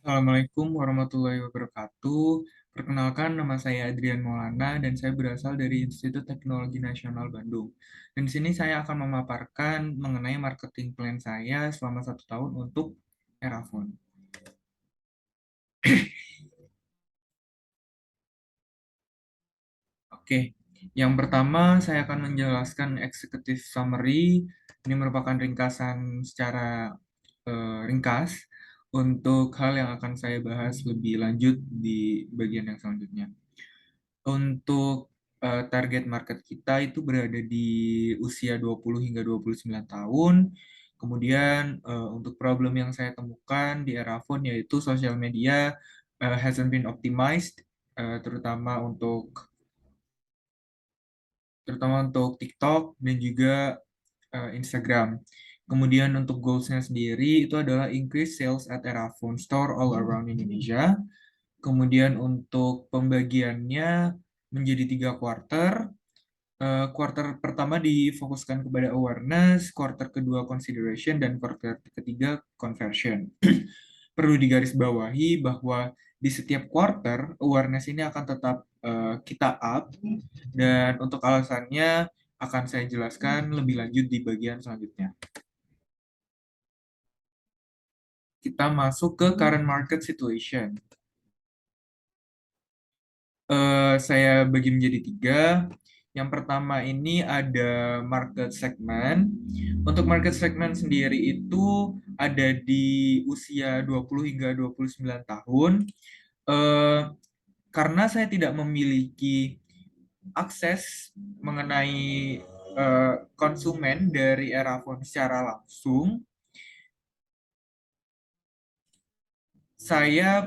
Assalamualaikum warahmatullahi wabarakatuh. Perkenalkan, nama saya Adrian Maulana dan saya berasal dari Institut Teknologi Nasional Bandung. Dan di sini saya akan memaparkan mengenai marketing plan saya selama 1 tahun untuk Erafon. Oke, yang pertama saya akan menjelaskan executive summary. Ini merupakan ringkasan secara ringkas untuk hal yang akan saya bahas lebih lanjut di bagian yang selanjutnya. Untuk target market kita itu berada di usia 20 hingga 29 tahun. Kemudian untuk problem yang saya temukan di Erafone yaitu social media hasn't been optimized, terutama untuk TikTok dan juga Instagram. Kemudian untuk goals-nya sendiri itu adalah increase sales at Erafone store all around Indonesia. Kemudian untuk pembagiannya menjadi 3 quarter. Quarter pertama difokuskan kepada awareness, quarter kedua consideration, dan quarter ketiga conversion. Perlu digarisbawahi bahwa di setiap quarter, awareness ini akan tetap kita up, dan untuk alasannya akan saya jelaskan lebih lanjut di bagian selanjutnya. Kita masuk ke current market situation. Saya bagi menjadi 3. Yang pertama ini ada market segment. Untuk market segment sendiri itu ada di usia 20 hingga 29 tahun. Eh, karena saya tidak memiliki akses mengenai konsumen dari Erafone secara langsung, saya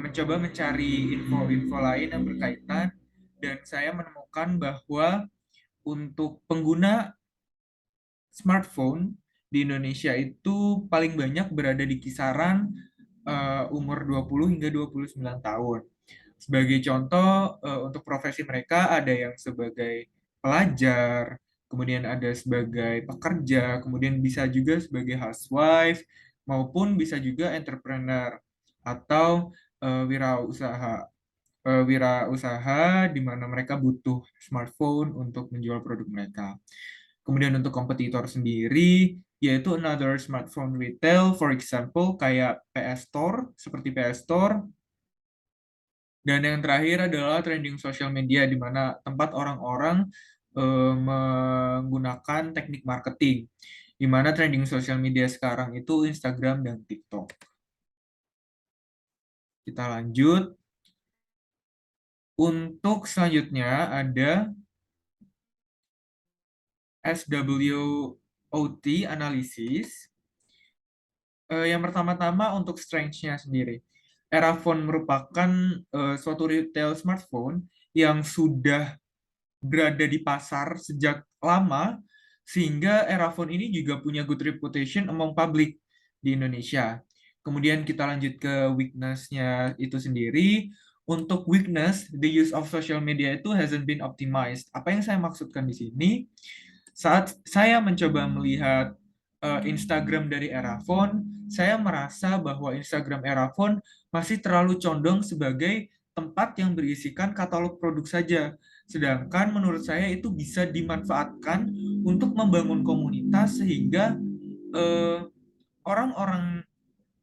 mencoba mencari info-info lain yang berkaitan dan saya menemukan bahwa untuk pengguna smartphone di Indonesia itu paling banyak berada di kisaran umur 20 hingga 29 tahun. Sebagai contoh, untuk profesi mereka ada yang sebagai pelajar, kemudian ada sebagai pekerja, kemudian bisa juga sebagai housewife, maupun bisa juga entrepreneur atau wirausaha. Wirausaha di mana mereka butuh smartphone untuk menjual produk mereka. Kemudian untuk kompetitor sendiri, yaitu another smartphone retail, for example, kayak PS Store, seperti PS Store. Dan yang terakhir adalah trending social media, di mana tempat orang-orang menggunakan teknik marketing, di mana trending social media sekarang itu Instagram dan TikTok. Kita lanjut. Untuk selanjutnya ada SWOT analisis. Yang pertama-tama untuk strength-nya sendiri. Erafone merupakan suatu retail smartphone yang sudah berada di pasar sejak lama, sehingga Erafone ini juga punya good reputation among public di Indonesia. Kemudian kita lanjut ke weakness-nya itu sendiri. Untuk weakness, the use of social media itu hasn't been optimized. Apa yang saya maksudkan di sini? Saat saya mencoba melihat Instagram dari Erafone, saya merasa bahwa Instagram Erafone masih terlalu condong sebagai tempat yang berisikan katalog produk saja. Sedangkan menurut saya itu bisa dimanfaatkan untuk membangun komunitas sehingga eh, orang-orang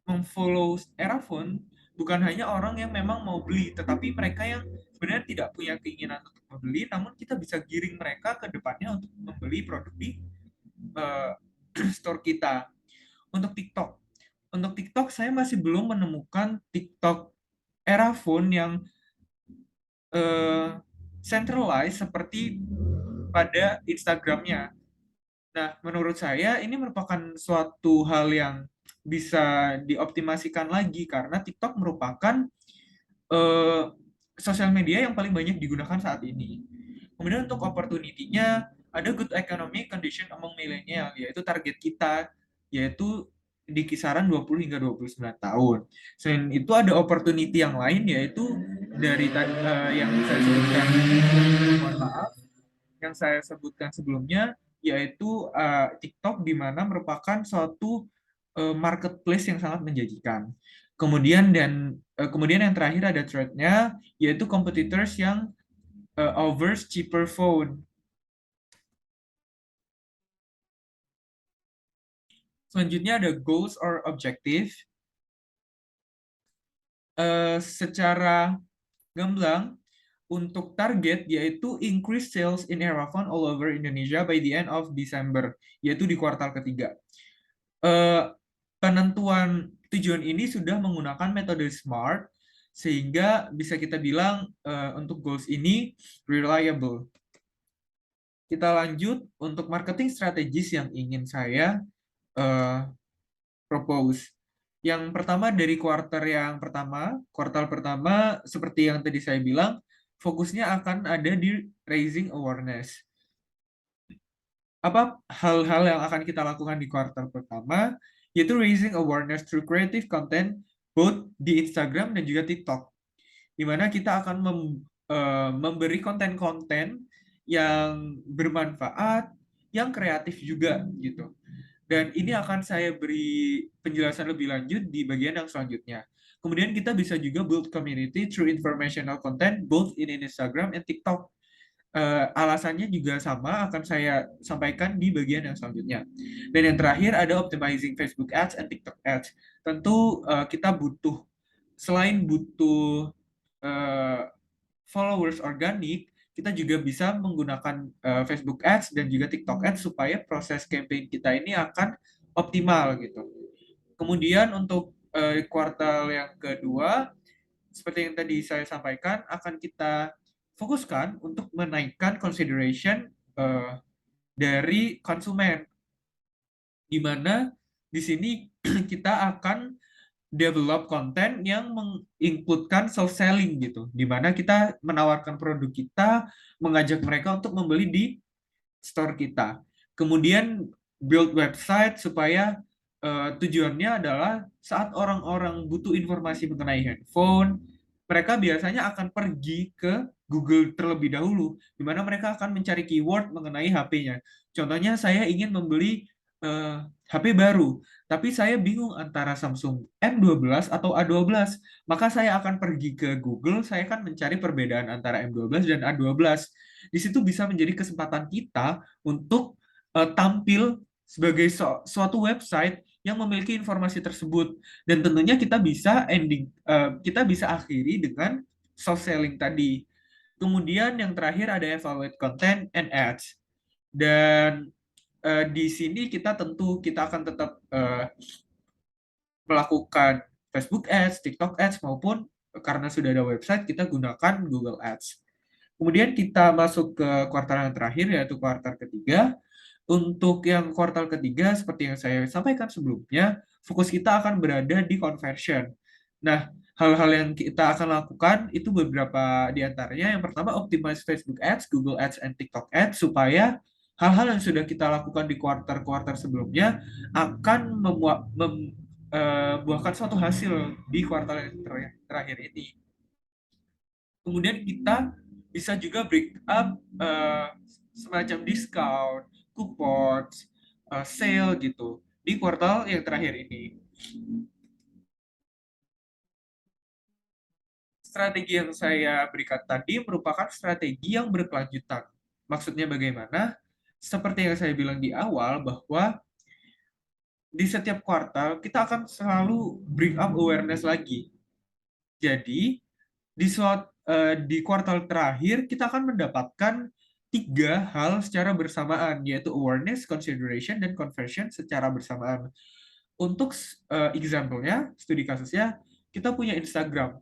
memfollow Erafone bukan hanya orang yang memang mau beli, tetapi mereka yang sebenarnya tidak punya keinginan untuk membeli, namun kita bisa giring mereka ke depannya untuk membeli produk di uh, store kita. Untuk TikTok, saya masih belum menemukan TikTok Erafone yang uh, centralized seperti pada Instagramnya. Nah, menurut saya ini merupakan suatu hal yang bisa dioptimasikan lagi karena TikTok merupakan eh, sosial media yang paling banyak digunakan saat ini. Kemudian untuk opportunity-nya ada good economic condition among milenial, yaitu target kita, yaitu di kisaran 20 hingga 29 tahun. Selain itu ada opportunity yang lain, yaitu dari yang saya sebutkan, mohon maaf, yang saya sebutkan sebelumnya, yaitu TikTok di mana merupakan suatu marketplace yang sangat menjanjikan. Kemudian yang terakhir ada threat-nya, yaitu competitors yang offers cheaper phone. Selanjutnya ada goals or objective. Secara gamblang, untuk target yaitu increase sales in Erafone all over Indonesia by the end of December, yaitu di kuartal ketiga. Penentuan tujuan ini sudah menggunakan metode SMART, sehingga bisa kita bilang untuk goals ini reliable. Kita lanjut untuk marketing strategis yang ingin saya propose. Yang pertama dari kuartal pertama seperti yang tadi saya bilang, fokusnya akan ada di raising awareness. Apa hal-hal yang akan kita lakukan di kuartal pertama, yaitu raising awareness through creative content both di Instagram dan juga TikTok, di mana kita akan memberi konten-konten yang bermanfaat, yang kreatif juga gitu. Dan ini akan saya beri penjelasan lebih lanjut di bagian yang selanjutnya. Kemudian kita bisa juga build community through informational content both in Instagram and TikTok. Alasannya juga sama, akan saya sampaikan di bagian yang selanjutnya. Dan yang terakhir ada optimizing Facebook Ads and TikTok Ads. Tentu kita selain butuh followers organik, kita juga bisa menggunakan Facebook Ads dan juga TikTok Ads supaya proses campaign kita ini akan optimal gitu. Kemudian untuk kuartal yang kedua, seperti yang tadi saya sampaikan, akan kita fokuskan untuk menaikkan consideration dari konsumen, di mana di sini kita akan develop konten yang menginputkan self selling gitu, di mana kita menawarkan produk kita, mengajak mereka untuk membeli di store kita. Kemudian build website supaya tujuannya adalah saat orang-orang butuh informasi mengenai handphone, mereka biasanya akan pergi ke Google terlebih dahulu, di mana mereka akan mencari keyword mengenai HP-nya. Contohnya saya ingin membeli HP baru, tapi saya bingung antara Samsung M12 atau A12. Maka saya akan pergi ke Google, saya akan mencari perbedaan antara M12 dan A12. Di situ bisa menjadi kesempatan kita untuk tampil sebagai suatu website yang memiliki informasi tersebut. Dan tentunya kita bisa akhiri dengan soft selling tadi. Kemudian yang terakhir ada evaluate content and ads. Dan di sini kita akan tetap melakukan Facebook Ads, TikTok Ads, maupun karena sudah ada website, kita gunakan Google Ads. Kemudian kita masuk ke kuartal yang terakhir, yaitu kuartal ketiga. Untuk yang kuartal ketiga, seperti yang saya sampaikan sebelumnya, fokus kita akan berada di conversion. Nah, hal-hal yang kita akan lakukan itu beberapa di antaranya. Yang pertama, optimize Facebook Ads, Google Ads, and TikTok Ads, supaya hal-hal yang sudah kita lakukan di kuartal-kuartal sebelumnya akan membuahkan suatu hasil di kuartal yang terakhir ini. Kemudian kita bisa juga break up semacam discount, coupons, sale gitu di kuartal yang terakhir ini. Strategi yang saya berikan tadi merupakan strategi yang berkelanjutan. Maksudnya bagaimana? Seperti yang saya bilang di awal, bahwa di setiap kuartal kita akan selalu bring up awareness lagi. Jadi, di kuartal terakhir kita akan mendapatkan 3 hal secara bersamaan, yaitu awareness, consideration, dan conversion secara bersamaan. Untuk example-nya, studi kasusnya, kita punya Instagram.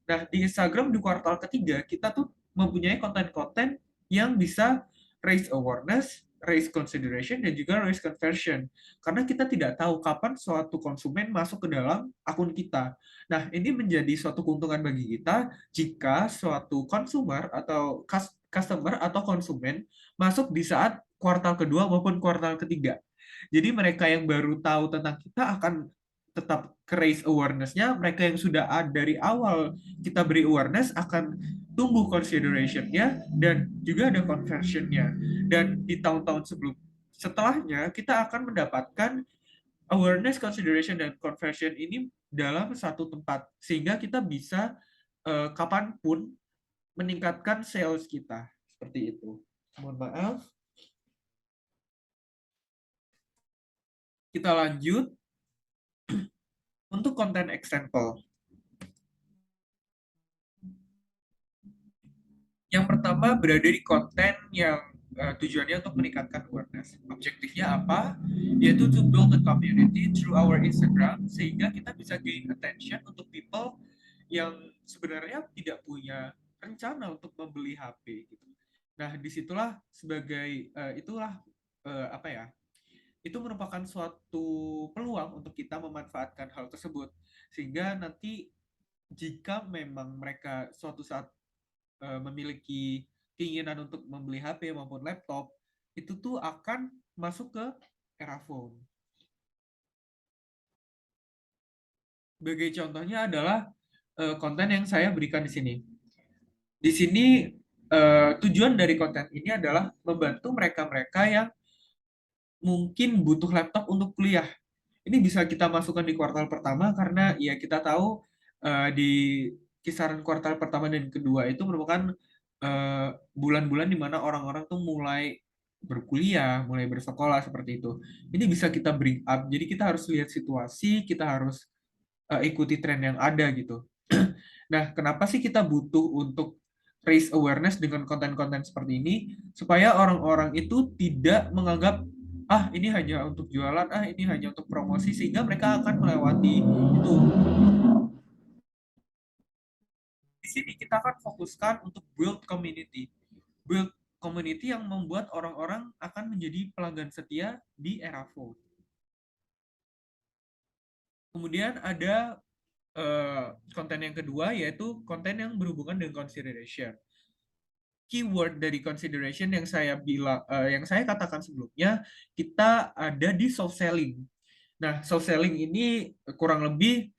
Nah, di Instagram di kuartal ketiga, kita tuh mempunyai konten-konten yang bisa raise awareness, raise consideration, dan juga raise conversion. Karena kita tidak tahu kapan suatu konsumen masuk ke dalam akun kita. Nah, ini menjadi suatu keuntungan bagi kita jika suatu customer atau konsumen masuk di saat kuartal kedua maupun kuartal ketiga. Jadi mereka yang baru tahu tentang kita akan tetap raise awareness-nya, mereka yang sudah ada dari awal kita beri awareness akan tumbuh consideration-nya dan juga ada conversion-nya. Dan di tahun-tahun setelahnya kita akan mendapatkan awareness, consideration, dan conversion ini dalam satu tempat, sehingga kita bisa kapanpun meningkatkan sales kita. Seperti itu. Mohon maaf. Kita lanjut untuk konten example. Yang pertama berada di konten yang tujuannya untuk meningkatkan awareness. Objektifnya apa? Yaitu to build a community through our Instagram, sehingga kita bisa gain attention untuk people yang sebenarnya tidak punya rencana untuk membeli HP gitu. Nah, disitulah sebagai itulah apa ya? Itu merupakan suatu peluang untuk kita memanfaatkan hal tersebut, sehingga nanti jika memang mereka suatu saat memiliki keinginan untuk membeli HP maupun laptop, itu tuh akan masuk ke era phone. Sebagai contohnya adalah konten yang saya berikan di sini. Di sini tujuan dari konten ini adalah membantu mereka-mereka yang mungkin butuh laptop untuk kuliah. Ini bisa kita masukkan di kuartal pertama karena ya kita tahu di kisaran kuartal pertama dan kedua itu merupakan bulan-bulan di mana orang-orang tuh mulai berkuliah, mulai bersekolah seperti itu. Ini bisa kita bring up. Jadi kita harus lihat situasi, kita harus ikuti tren yang ada gitu. Nah, kenapa sih kita butuh untuk raise awareness dengan konten-konten seperti ini supaya orang-orang itu tidak menganggap ini hanya untuk jualan, ini hanya untuk promosi, sehingga mereka akan melewati itu. Di sini kita akan fokuskan untuk build community. Build community yang membuat orang-orang akan menjadi pelanggan setia di era phone. Kemudian ada konten yang kedua, yaitu konten yang berhubungan dengan consideration. Keyword dari consideration yang saya bilang, yang saya katakan sebelumnya, kita ada di soft selling. Nah, soft selling ini kurang lebih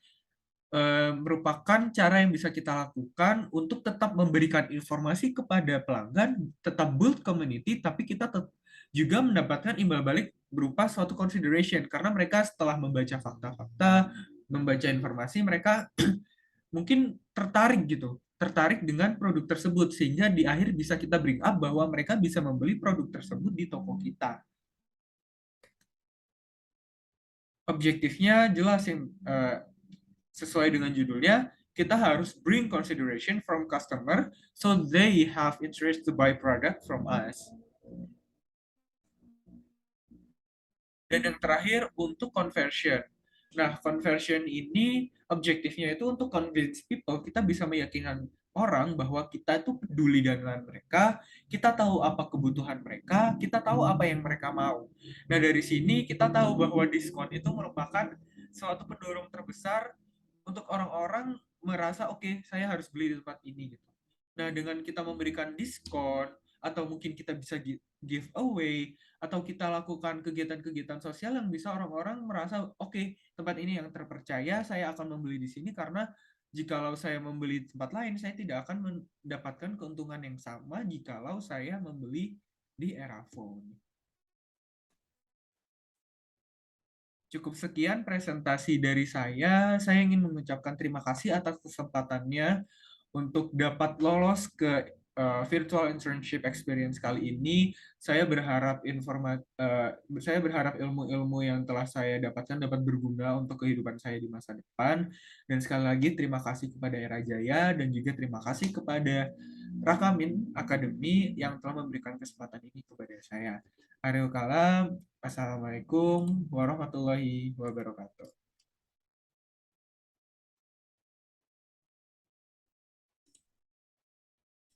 merupakan cara yang bisa kita lakukan untuk tetap memberikan informasi kepada pelanggan, tetap build community, tapi kita juga mendapatkan imbal balik berupa suatu consideration, karena mereka setelah membaca fakta-fakta, membaca informasi, mereka mungkin tertarik dengan produk tersebut, sehingga di akhir bisa kita bring up bahwa mereka bisa membeli produk tersebut di toko kita. Objektifnya jelas yang sesuai dengan judulnya, kita harus bring consideration from customer so they have interest to buy product from us. Dan yang terakhir untuk conversion. Nah, conversion ini objektifnya itu untuk convince people, kita bisa meyakinkan orang bahwa kita itu peduli dengan mereka, kita tahu apa kebutuhan mereka, kita tahu apa yang mereka mau. Nah, dari sini kita tahu bahwa diskon itu merupakan suatu pendorong terbesar untuk orang-orang merasa oke, saya harus beli di tempat ini gitu. Nah, dengan kita memberikan diskon atau mungkin kita bisa give away atau kita lakukan kegiatan-kegiatan sosial yang bisa orang-orang merasa oke, tempat ini yang terpercaya, saya akan membeli di sini karena jikalau saya membeli di tempat lain, saya tidak akan mendapatkan keuntungan yang sama jikalau saya membeli di era phone. Cukup sekian presentasi dari saya. Saya ingin mengucapkan terima kasih atas kesempatannya untuk dapat lolos ke virtual internship experience kali ini. Saya berharap ilmu-ilmu yang telah saya dapatkan dapat berguna untuk kehidupan saya di masa depan. Dan sekali lagi terima kasih kepada Era Jaya dan juga terima kasih kepada Rakamin Akademi yang telah memberikan kesempatan ini kepada saya. Ariel Kalam, Assalamualaikum warahmatullahi wabarakatuh.